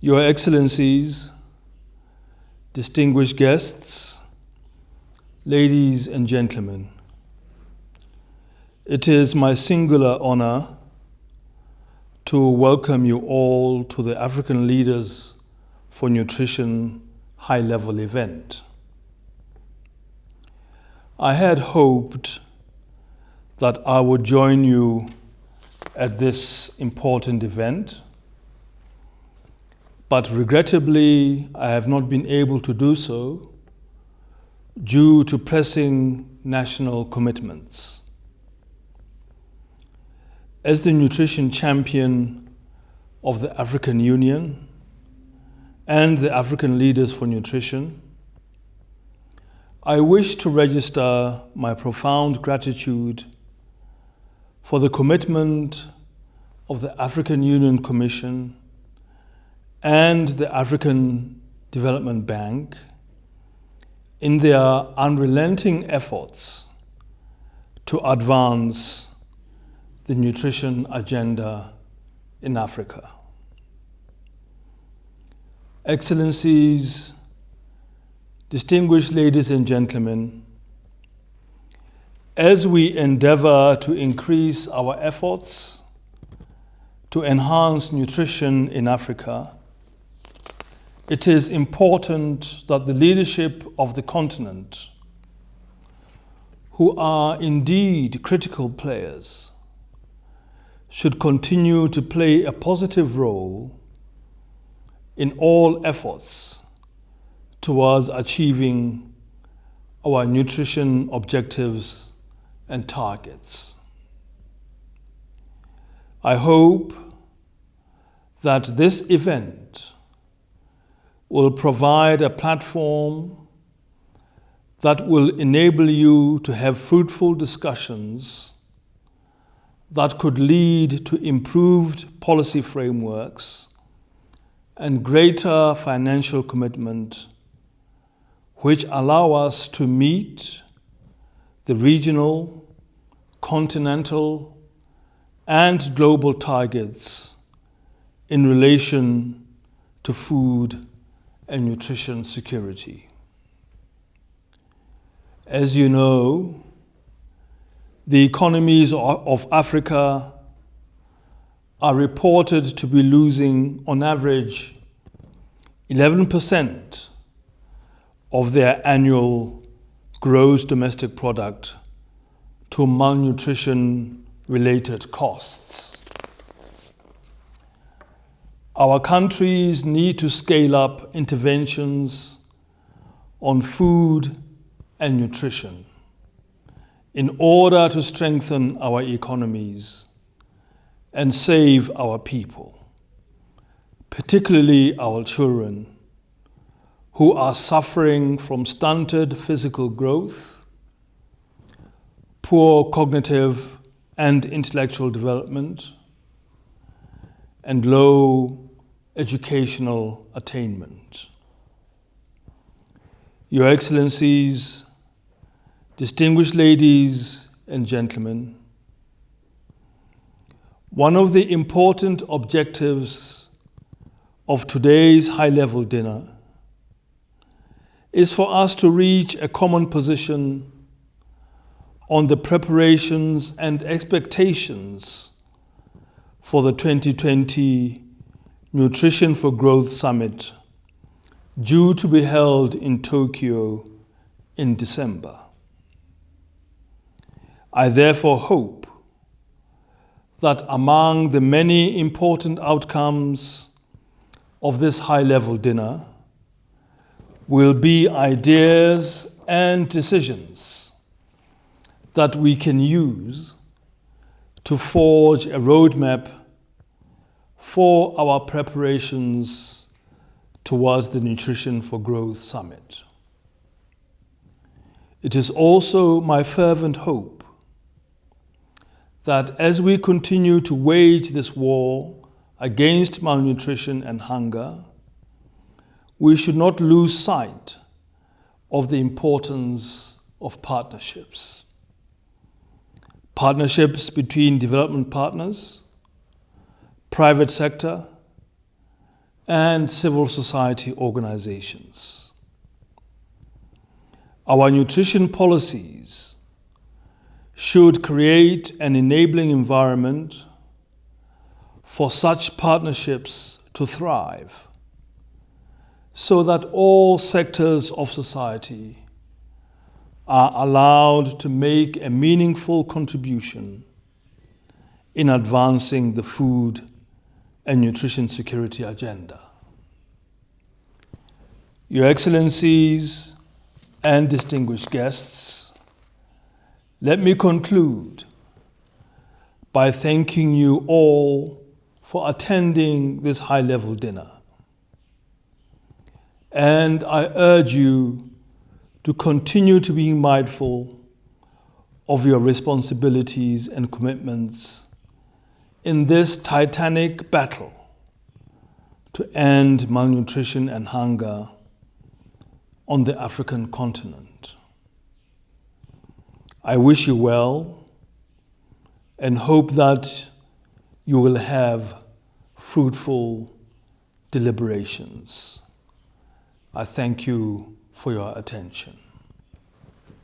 Your Excellencies, distinguished guests, ladies and gentlemen, it is my singular honor to welcome you all to the African Leaders for Nutrition high-level event. I had hoped that I would join you at this important event, but regrettably, I have not been able to do so due to pressing national commitments. As the nutrition champion of the African Union and the African Leaders for Nutrition, I wish to register my profound gratitude for the commitment of the African Union Commission and the African Development Bank in their unrelenting efforts to advance the nutrition agenda in Africa. Excellencies, distinguished ladies and gentlemen, as we endeavor to increase our efforts to enhance nutrition in Africa, it is important that the leadership of the continent, who are indeed critical players, should continue to play a positive role in all efforts towards achieving our nutrition objectives and targets. I hope that this event will provide a platform that will enable you to have fruitful discussions that could lead to improved policy frameworks and greater financial commitment, which allow us to meet the regional, continental, and global targets in relation to food and nutrition security. As you know, the economies of Africa are reported to be losing, on average, 11% of their annual gross domestic product to malnutrition-related costs. Our countries need to scale up interventions on food and nutrition in order to strengthen our economies and save our people, particularly our children, who are suffering from stunted physical growth, poor cognitive and intellectual development, and low educational attainment. Your Excellencies, distinguished ladies and gentlemen, one of the important objectives of today's high-level dinner is for us to reach a common position on the preparations and expectations for the 2020 Nutrition for Growth Summit, due to be held in Tokyo in December. I therefore hope that among the many important outcomes of this high-level dinner will be ideas and decisions that we can use to forge a roadmap for our preparations towards the Nutrition for Growth Summit. It is also my fervent hope that as we continue to wage this war against malnutrition and hunger, we should not lose sight of the importance of partnerships. Partnerships between development partners, private sector, and civil society organizations. Our nutrition policies should create an enabling environment for such partnerships to thrive, so that all sectors of society are allowed to make a meaningful contribution in advancing the food and nutrition security agenda. Your Excellencies and distinguished guests, let me conclude by thanking you all for attending this high-level dinner. And I urge you to continue to be mindful of your responsibilities and commitments in this titanic battle to end malnutrition and hunger on the African continent. I wish you well and hope that you will have fruitful deliberations. I thank you for your attention.